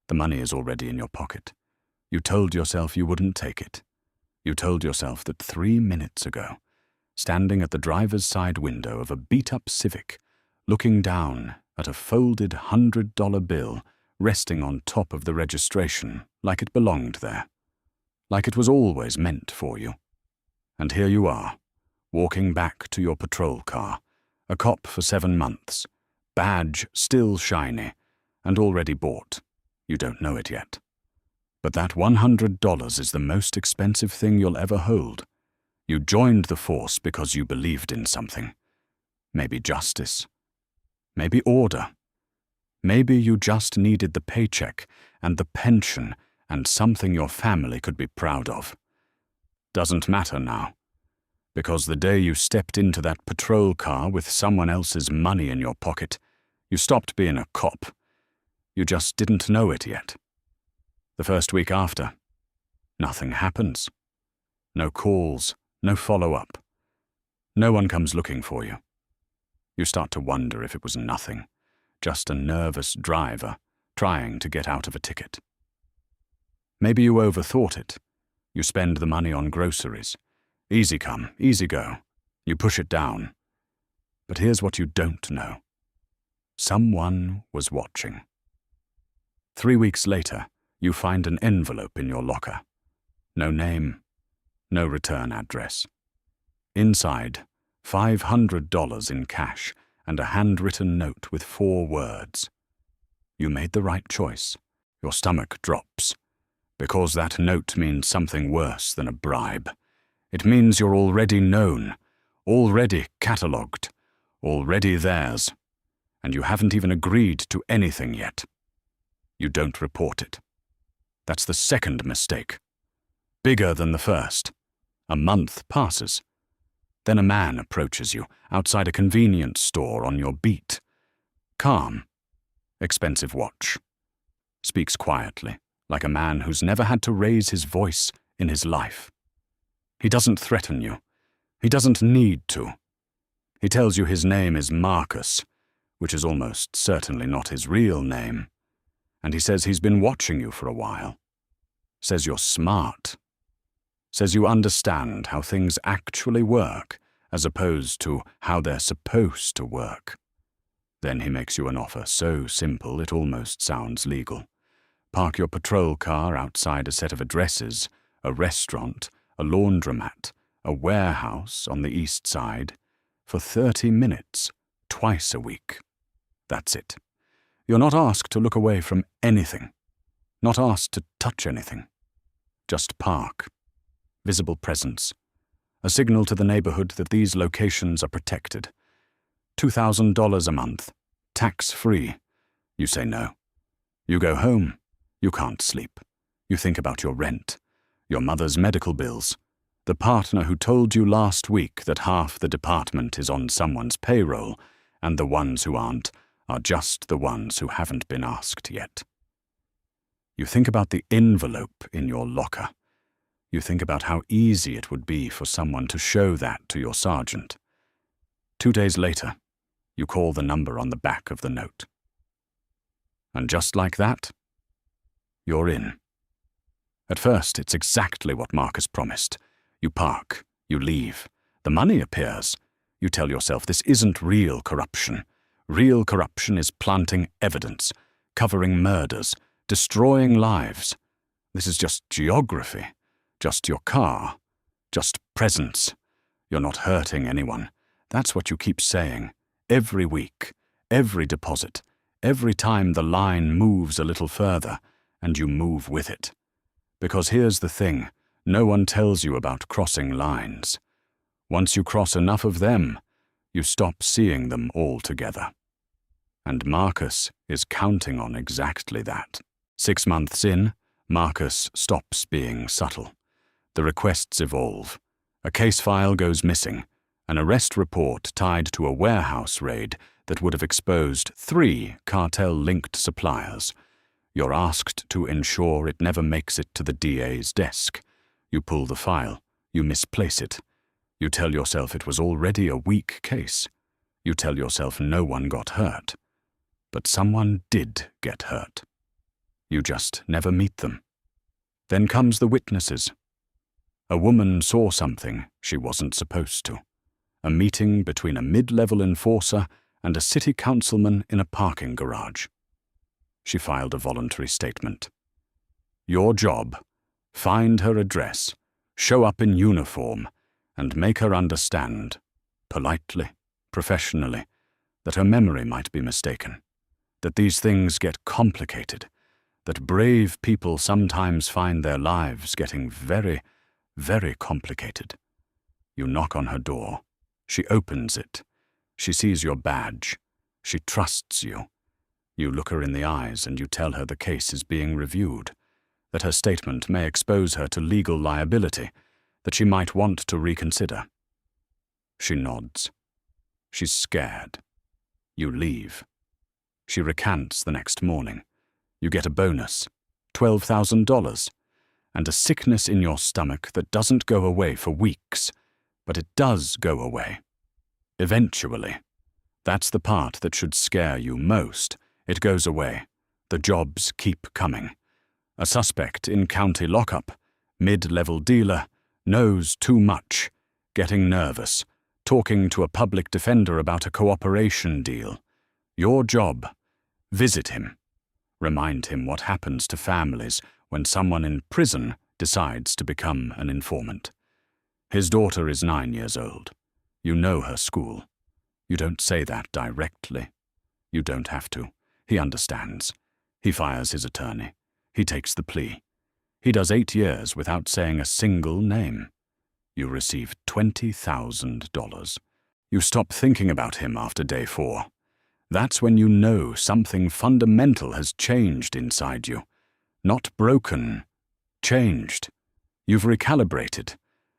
The money is already in your pocket. You told yourself you wouldn't take it. You told yourself that 3 minutes ago, standing at the driver's side window of a beat-up Civic, looking down at a folded $100 bill resting on top of the registration like it belonged there, like it was always meant for you. And here you are, walking back to your patrol car, a cop for 7 months, badge still shiny, and already bought. You don't know it yet. But that $100 is the most expensive thing you'll ever hold. You joined the force because you believed in something. Maybe justice. Maybe order. Maybe you just needed the paycheck and the pension and something your family could be proud of. Doesn't matter now. Because the day you stepped into that patrol car with someone else's money in your pocket, you stopped being a cop. You just didn't know it yet. The first week after, nothing happens. No calls, no follow-up. No one comes looking for you. You start to wonder if it was nothing, just a nervous driver trying to get out of a ticket. Maybe you overthought it. You spend the money on groceries. Easy come, easy go. You push it down. But here's what you don't know. Someone was watching. 3 weeks later, you find an envelope in your locker. No name, no return address. Inside, $500 in cash and a handwritten note with 4 words. You made the right choice. Your stomach drops. Because that note means something worse than a bribe. It means you're already known, already catalogued, already theirs, and you haven't even agreed to anything yet. You don't report it. That's the second mistake. Bigger than the first. A month passes. Then a man approaches you outside a convenience store on your beat. Calm. Expensive watch. Speaks quietly, like a man who's never had to raise his voice in his life. He doesn't threaten you. He doesn't need to. He tells you his name is Marcus, which is almost certainly not his real name. And he says he's been watching you for a while. Says you're smart. Says you understand how things actually work, as opposed to how they're supposed to work. Then he makes you an offer so simple it almost sounds legal. Park your patrol car outside a set of addresses, a restaurant, a laundromat, a warehouse on the east side, for 30 minutes, twice a week. That's it. You're not asked to look away from anything. Not asked to touch anything. Just park. Visible presence. A signal to the neighborhood that these locations are protected. $2,000 a month. Tax-free. You say no. You go home. You can't sleep. You think about your rent, your mother's medical bills, the partner who told you last week that half the department is on someone's payroll, and the ones who aren't are just the ones who haven't been asked yet. You think about the envelope in your locker. You think about how easy it would be for someone to show that to your sergeant. 2 days later, you call the number on the back of the note. And just like that, you're in. At first, it's exactly what Marcus promised. You park, you leave. The money appears. You tell yourself this isn't real corruption. Real corruption is planting evidence, covering murders, destroying lives. This is just geography, just your car, just presence. You're not hurting anyone. That's what you keep saying. Every week, every deposit, every time the line moves a little further, and you move with it. Because here's the thing, no one tells you about crossing lines. Once you cross enough of them, you stop seeing them altogether. And Marcus is counting on exactly that. 6 months in, Marcus stops being subtle. The requests evolve. A case file goes missing, an arrest report tied to a warehouse raid that would have exposed 3 cartel-linked suppliers. You're asked to ensure it never makes it to the DA's desk. You pull the file. You misplace it. You tell yourself it was already a weak case. You tell yourself no one got hurt. But someone did get hurt. You just never meet them. Then comes the witnesses. A woman saw something she wasn't supposed to. A meeting between a mid-level enforcer and a city councilman in a parking garage. She filed a voluntary statement. Your job: find her address, show up in uniform, and make her understand, politely, professionally, that her memory might be mistaken, that these things get complicated, that brave people sometimes find their lives getting very, very complicated. You knock on her door. She opens it. She sees your badge. She trusts you. You look her in the eyes and you tell her the case is being reviewed, that her statement may expose her to legal liability, that she might want to reconsider. She nods. She's scared. You leave. She recants the next morning. You get a bonus, $12,000, and a sickness in your stomach that doesn't go away for weeks, but it does go away. Eventually. That's the part that should scare you most. It goes away. The jobs keep coming. A suspect in county lockup, mid-level dealer, knows too much, getting nervous, talking to a public defender about a cooperation deal. Your job: visit him. Remind him what happens to families when someone in prison decides to become an informant. His daughter is 9 years old. You know her school. You don't say that directly. You don't have to. He understands. He fires his attorney. He takes the plea. He does 8 years without saying a single name. You receive $20,000. You stop thinking about him after day 4. That's when you know something fundamental has changed inside you. Not broken, changed. You've recalibrated.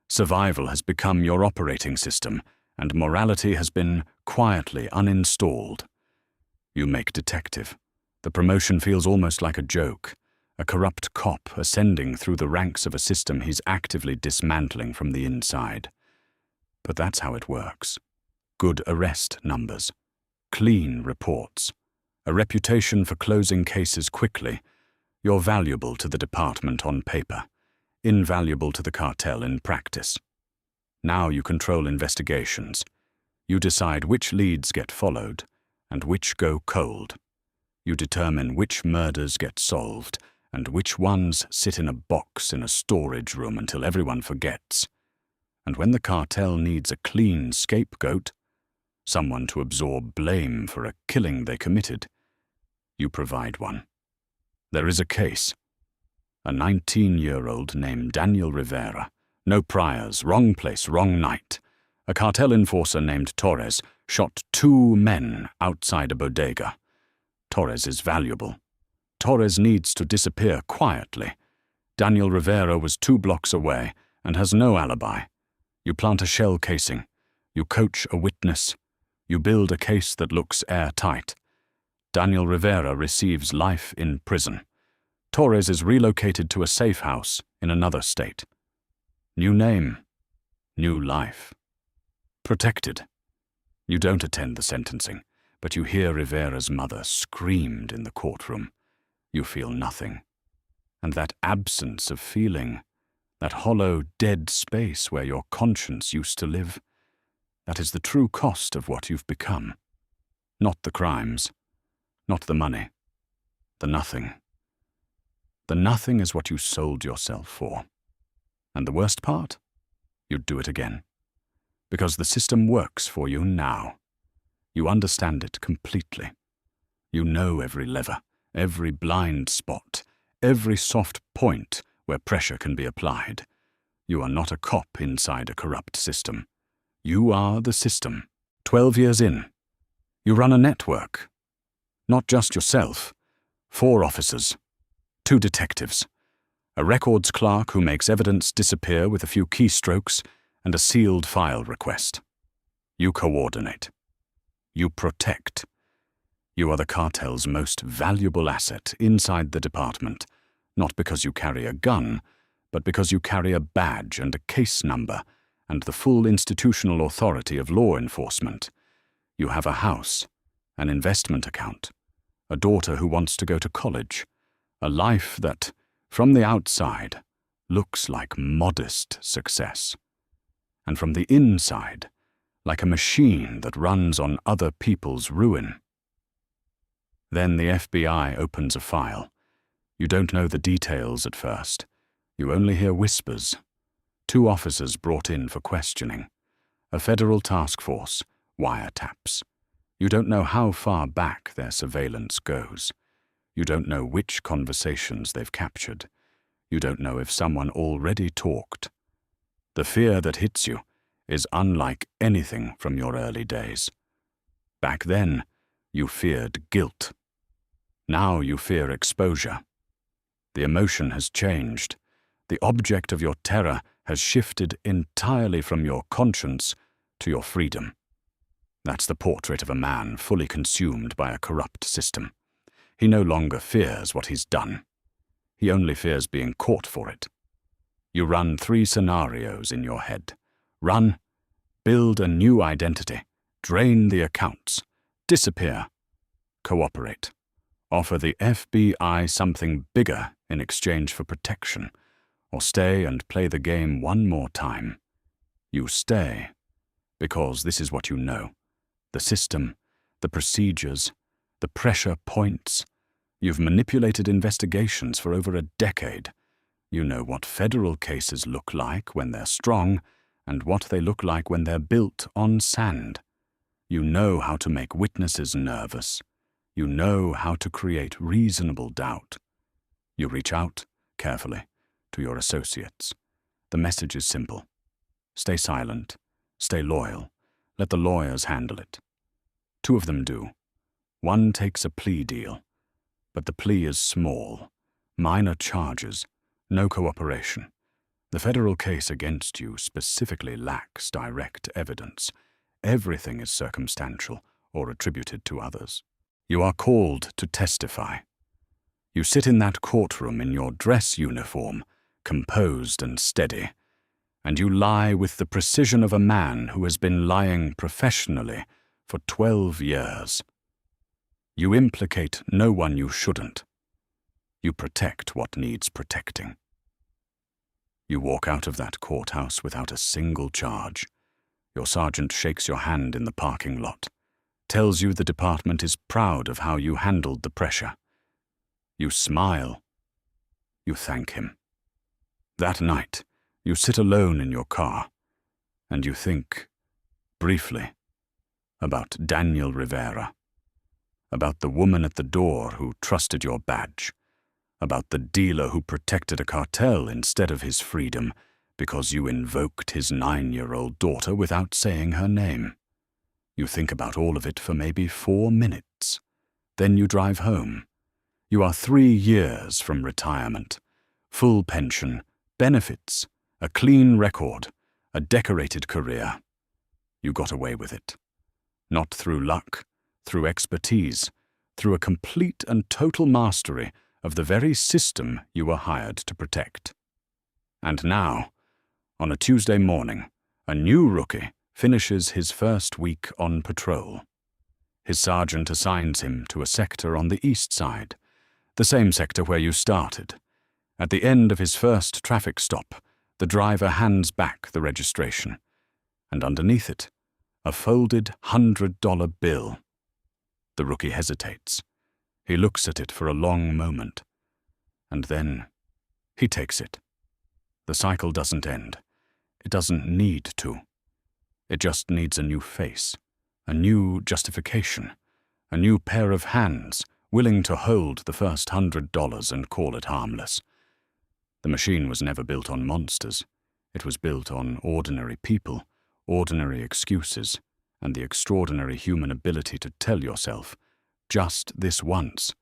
Survival has become your operating system, and morality has been quietly uninstalled. You make detective. The promotion feels almost like a joke, a corrupt cop ascending through the ranks of a system he's actively dismantling from the inside. But that's how it works. Good arrest numbers. Clean reports. A reputation for closing cases quickly. You're valuable to the department on paper, invaluable to the cartel in practice. Now you control investigations. You decide which leads get followed and which go cold. You determine which murders get solved and which ones sit in a box in a storage room until everyone forgets. And when the cartel needs a clean scapegoat, someone to absorb blame for a killing they committed, you provide one. There is a case. A 19-year-old named Daniel Rivera. No priors, wrong place, wrong night. A cartel enforcer named Torres shot 2 men outside a bodega. Torres is valuable. Torres needs to disappear quietly. Daniel Rivera was 2 blocks away and has no alibi. You plant a shell casing. You coach a witness. You build a case that looks airtight. Daniel Rivera receives life in prison. Torres is relocated to a safe house in another state. New name. New life. Protected. You don't attend the sentencing, but you hear Rivera's mother screamed in the courtroom. You feel nothing. And that absence of feeling, that hollow, dead space where your conscience used to live, that is the true cost of what you've become. Not the crimes, not the money, the nothing. The nothing is what you sold yourself for. And the worst part? You'd do it again. Because the system works for you now. You understand it completely. You know every lever, every blind spot, every soft point where pressure can be applied. You are not a cop inside a corrupt system. You are the system. 12 years in. You run a network. Not just yourself. 4 officers. 2 detectives. A records clerk who makes evidence disappear with a few keystrokes and a sealed file request. You coordinate. You protect. You are the cartel's most valuable asset inside the department, not because you carry a gun, but because you carry a badge and a case number and the full institutional authority of law enforcement. You have a house, an investment account, a daughter who wants to go to college, A life that, from the outside, looks like modest success, and from the inside, like a machine that runs on other people's ruin. Then the FBI opens a file. You don't know the details at first. You only hear whispers. 2 officers brought in for questioning. A federal task force, wiretaps. You don't know how far back their surveillance goes. You don't know which conversations they've captured. You don't know if someone already talked. The fear that hits you is unlike anything from your early days. Back then, you feared guilt. Now you fear exposure. The emotion has changed. The object of your terror has shifted entirely from your conscience to your freedom. That's the portrait of a man fully consumed by a corrupt system. He no longer fears what he's done. He only fears being caught for it. You run 3 scenarios in your head. Run, build a new identity, drain the accounts, disappear, cooperate, offer the FBI something bigger in exchange for protection, or stay and play the game one more time. You stay, because this is what you know. The system, the procedures, the pressure points. You've manipulated investigations for over a decade. You know what federal cases look like when they're strong, and what they look like when they're built on sand. You know how to make witnesses nervous. You know how to create reasonable doubt. You reach out, carefully, to your associates. The message is simple. Stay silent, stay loyal, let the lawyers handle it. 2 of them do. One takes a plea deal, but the plea is small, minor charges, no cooperation. The federal case against you specifically lacks direct evidence. Everything is circumstantial or attributed to others. You are called to testify. You sit in that courtroom in your dress uniform, composed and steady, and you lie with the precision of a man who has been lying professionally for 12 years. You implicate no one you shouldn't. You protect what needs protecting. You walk out of that courthouse without a single charge. Your sergeant shakes your hand in the parking lot, tells you the department is proud of how you handled the pressure. You smile. You thank him. That night, you sit alone in your car, and you think, briefly, about Daniel Rivera, about the woman at the door who trusted your badge, about the dealer who protected a cartel instead of his freedom because you invoked his 9-year-old daughter without saying her name. You think about all of it for maybe 4 minutes. Then you drive home. You are 3 years from retirement, full pension, benefits, a clean record, a decorated career. You got away with it. Not through luck, through expertise, through a complete and total mastery of the very system you were hired to protect. And now, on a Tuesday morning, a new rookie finishes his first week on patrol. His sergeant assigns him to a sector on the east side, the same sector where you started. At the end of his first traffic stop, the driver hands back the registration, and underneath it, a folded $100 bill. The rookie hesitates. He looks at it for a long moment, and then he takes it. The cycle doesn't end. It doesn't need to. It just needs a new face, a new justification, a new pair of hands willing to hold the first $100 and call it harmless. The machine was never built on monsters. It was built on ordinary people, ordinary excuses, and the extraordinary human ability to tell yourself, just this once,